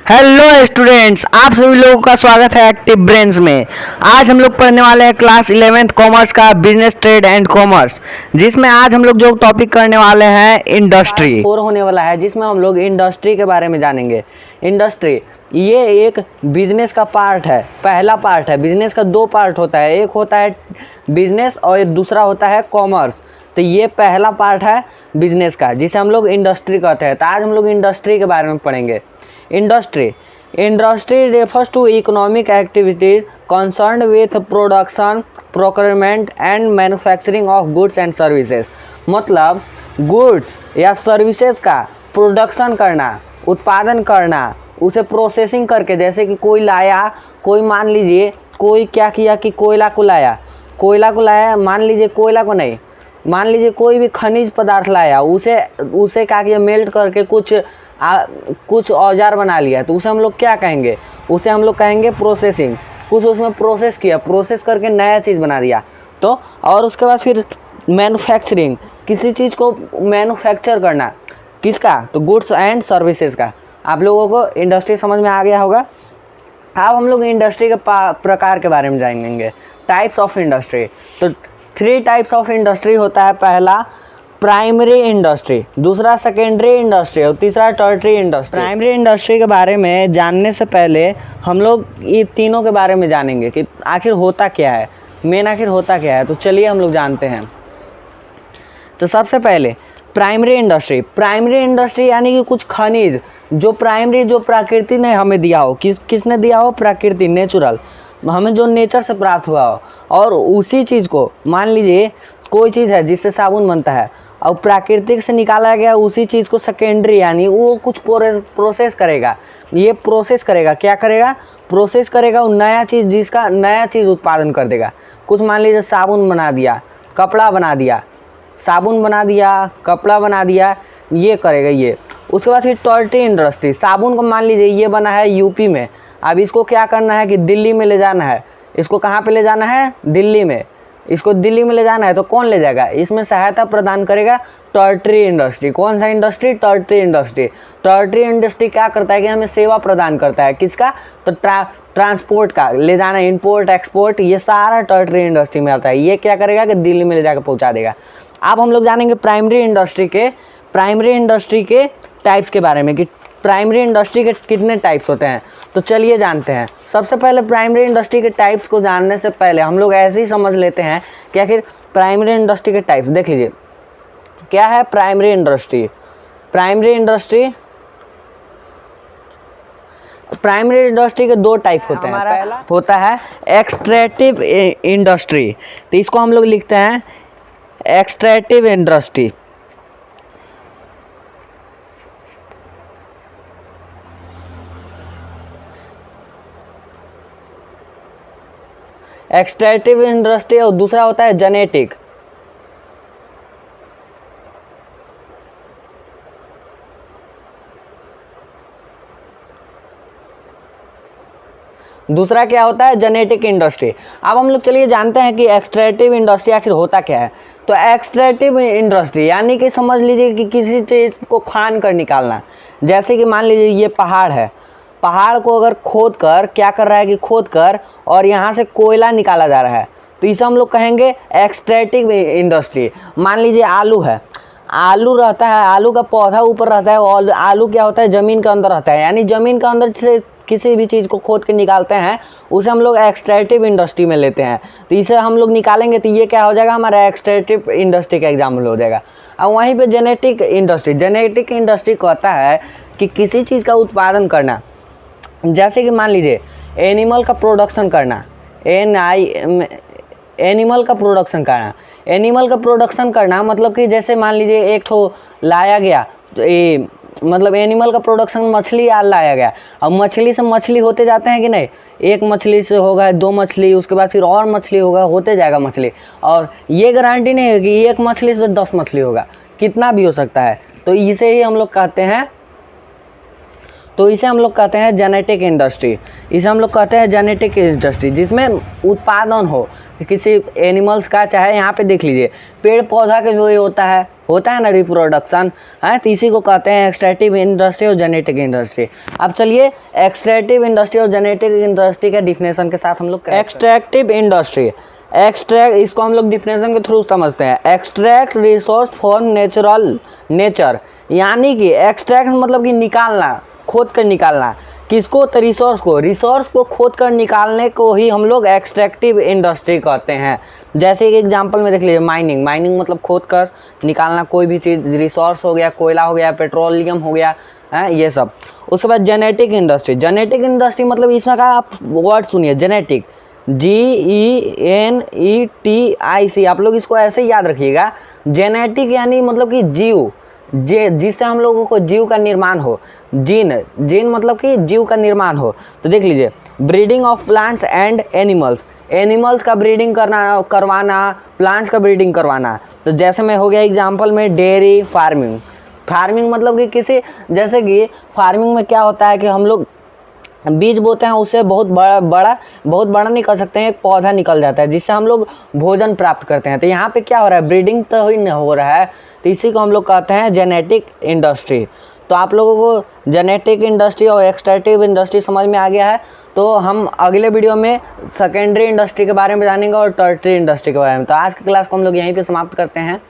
Hello students, आप सभी लोगों का स्वागत है एक्टिव ब्रेन्स में। आज हम लोग पढ़ने वाले हैं क्लास 11th कॉमर्स का बिजनेस ट्रेड एंड कॉमर्स, जिसमें आज हम लोग जो टॉपिक करने वाले हैं इंडस्ट्री 4 होने वाला है, जिसमें हम लोग इंडस्ट्री के बारे में जानेंगे। इंडस्ट्री ये एक बिजनेस का पार्ट है, पहला पार्ट है। बिजनेस का दो पार्ट होता है, एक होता है बिजनेस और एक दूसरा होता है कॉमर्स। तो ये पहला पार्ट है बिजनेस का, जिसे हम लोग इंडस्ट्री कहते हैं। तो आज हम लोग इंडस्ट्री के बारे में पढ़ेंगे। Industry refers to economic activities concerned with production, procurement and manufacturing of goods and services। मतलब गुड्स या सर्विसेज का प्रोडक्शन करना, उत्पादन करना, उसे प्रोसेसिंग करके, जैसे कि कोई लाया, कोई मान लीजिए कोई क्या किया कि कोयला को लाया, मान लीजिए कोयला को नहीं, मान लीजिए कोई भी खनिज पदार्थ लाया, उसे क्या किया, मेल्ट करके कुछ औजार बना लिया, तो उसे हम लोग क्या कहेंगे, उसे हम लोग कहेंगे प्रोसेसिंग। कुछ उसमें प्रोसेस किया, प्रोसेस करके नया चीज़ बना दिया। तो और उसके बाद फिर मैन्युफैक्चरिंग, किसी चीज़ को मैन्युफैक्चर करना, किसका, तो गुड्स एंड सर्विसेज का। आप लोगों को इंडस्ट्री समझ में आ गया होगा। अब हम लोग इंडस्ट्री के प्रकार के बारे में जानेंगे, टाइप्स ऑफ इंडस्ट्री। तो 3 टाइप्स ऑफ इंडस्ट्री होता है। पहला प्राइमरी इंडस्ट्री, दूसरा सेकेंडरी इंडस्ट्री और तीसरा टर्टरी इंडस्ट्री। प्राइमरी इंडस्ट्री के बारे में जानने से पहले हम लोग ये तीनों के बारे में जानेंगे कि आखिर होता क्या है, मेन आखिर होता क्या है। तो चलिए हम लोग जानते हैं। तो सबसे पहले प्राइमरी इंडस्ट्री यानी कि कुछ खनिज जो प्रकृति ने हमें दिया हो, किसने दिया हो, प्रकृति, नेचुरल, हमें जो नेचर से प्राप्त हुआ हो, और उसी चीज़ को, मान लीजिए कोई चीज़ है जिससे साबुन बनता है और प्राकृतिक से निकाला गया उसी चीज़ को सेकेंडरी, यानी वो कुछ प्रोसेस करेगा। ये प्रोसेस करेगा, क्या करेगा, प्रोसेस करेगा वो नया चीज़, जिसका नया चीज़ उत्पादन कर देगा। कुछ मान लीजिए साबुन बना दिया, कपड़ा बना दिया, साबुन बना दिया, कपड़ा बना दिया, ये करेगा ये। उसके बाद फिर टर्टरी इंडस्ट्री, साबुन को मान लीजिए ये बना है यूपी में, अब इसको क्या करना है कि दिल्ली में ले जाना है। इसको कहाँ पे ले जाना है, दिल्ली में। इसको दिल्ली में ले जाना है तो कौन ले जाएगा, इसमें सहायता प्रदान करेगा टर्टरी इंडस्ट्री। कौन सा industry, Tartary industry. Tartary industry क्या करता है कि हमें सेवा प्रदान करता है, किसका, तो ट्रांसपोर्ट का, ले जाना, इंपोर्ट एक्सपोर्ट, ये सारा टर्टरी इंडस्ट्री में आता है। ये क्या करेगा कि दिल्ली में ले जाकर पहुँचा देगा। अब हम लोग जानेंगे प्राइमरी इंडस्ट्री के टाइप्स के बारे में कि प्राइमरी इंडस्ट्री के कितने टाइप्स होते हैं। तो चलिए जानते हैं। सबसे पहले प्राइमरी इंडस्ट्री के टाइप्स को जानने से पहले हम लोग ऐसे ही समझ लेते हैं कि आखिर प्राइमरी इंडस्ट्री के टाइप्स देख लीजिए। क्या है प्राइमरी इंडस्ट्री के 2 टाइप होते हैं। पहला होता है एक्सट्रैक्टिव इंडस्ट्री, तो इसको हम लोग लिखते हैं एक्सट्रैक्टिव इंडस्ट्री। एक्सट्रैक्टिव इंडस्ट्री और दूसरा होता है जेनेटिक। दूसरा क्या होता है, जेनेटिक इंडस्ट्री। अब हम लोग चलिए जानते हैं कि एक्सट्रैक्टिव इंडस्ट्री आखिर होता क्या है। तो एक्सट्रैक्टिव इंडस्ट्री यानी कि समझ लीजिए कि किसी चीज़ को खान कर निकालना। जैसे कि मान लीजिए ये पहाड़ है, पहाड़ को अगर खोद कर, क्या कर रहा है कि खोद कर और यहाँ से कोयला निकाला जा रहा है, तो इसे हम लोग कहेंगे एक्सट्रैक्टिव इंडस्ट्री। मान लीजिए आलू है, आलू रहता है, आलू का पौधा ऊपर रहता है और आलू क्या होता है, ज़मीन के अंदर रहता है, यानी ज़मीन के अंदर से किसी भी चीज़ को खोद के निकालते हैं, उसे हम लोग एक्सट्रैक्टिव इंडस्ट्री में लेते हैं। तो इसे हम लोग निकालेंगे तो ये क्या हो जाएगा, हमारा एक्सट्रैक्टिव इंडस्ट्री का एग्जाम्पल हो जाएगा। और वहीं पे जेनेटिक इंडस्ट्री कहता है कि किसी चीज़ का उत्पादन करना, जैसे कि मान लीजिए एनिमल का प्रोडक्शन करना, एनिमल का प्रोडक्शन करना मतलब कि जैसे मान लीजिए एक ठो लाया गया, तो मतलब एनिमल का प्रोडक्शन, मछली लाया गया, अब मछली से मछली होते जाते हैं कि नहीं, एक मछली से होगा 2 मछली, उसके बाद फिर और मछली होगा, होते जाएगा मछली, और ये गारंटी नहीं है कि एक मछली से 10 मछली होगा, कितना भी हो सकता है। तो इसे ही हम लोग कहते हैं तो इसे हम लोग कहते हैं जेनेटिक इंडस्ट्री। इसे हम लोग कहते हैं जेनेटिक इंडस्ट्री, जिसमें उत्पादन हो किसी एनिमल्स का। चाहे यहाँ पे देख लीजिए पेड़ पौधा के जो ये होता है ना रिप्रोडक्शन है, तो इसी को कहते हैं एक्सट्रैक्टिव इंडस्ट्री और जेनेटिक इंडस्ट्री। अब चलिए एक्सट्रैक्टिव इंडस्ट्री और जेनेटिक इंडस्ट्री के डिफिनेशन के साथ हम लोग एक्सट्रैक्टिव इंडस्ट्री, इसको हम लोग डिफिनेशन के थ्रू समझते हैं। एक्सट्रैक्ट रिसोर्स फ्रॉम नेचर, यानी कि एक्सट्रैक्ट मतलब कि निकालना, खोद कर निकालना। किसको? तो रिसोर्स को खोद कर निकालने को ही हम लोग एक्सट्रैक्टिव इंडस्ट्री कहते हैं। जैसे एक एग्जांपल में देख लीजिए माइनिंग मतलब खोद कर निकालना कोई भी चीज़, रिसोर्स हो गया, कोयला हो गया, पेट्रोलियम हो गया है, ये सब। उसके बाद जेनेटिक इंडस्ट्री मतलब इसमें का आप वर्ड सुनिए, जेनेटिक, GENETIC, आप लोग इसको ऐसे याद रखिएगा। जेनेटिक यानी मतलब कि जीव, जिससे हम लोगों को जीव का निर्माण हो। जीन मतलब कि जीव का निर्माण हो। तो देख लीजिए breeding of plants and animals का ब्रीडिंग करवाना, प्लांट्स का ब्रीडिंग करवाना। तो जैसे में हो गया एग्जांपल में डेयरी फार्मिंग मतलब कि जैसे कि फार्मिंग में क्या होता है कि हम लोग बीज बोते हैं, उससे बहुत बड़ा नहीं कर सकते हैं, एक पौधा निकल जाता है जिससे हम लोग भोजन प्राप्त करते हैं। तो यहाँ पे क्या हो रहा है? ब्रीडिंग तो ही नहीं हो रहा है, तो इसी को हम लोग कहते हैं जेनेटिक इंडस्ट्री। तो आप लोगों को जेनेटिक इंडस्ट्री और एक्सट्रैक्टिव इंडस्ट्री समझ में आ गया है। तो हम अगले वीडियो में सेकेंडरी इंडस्ट्री के बारे में जानेंगे और टर्टियरी इंडस्ट्री के बारे में। तो आज की क्लास को हम लोग यहीं पर समाप्त करते हैं।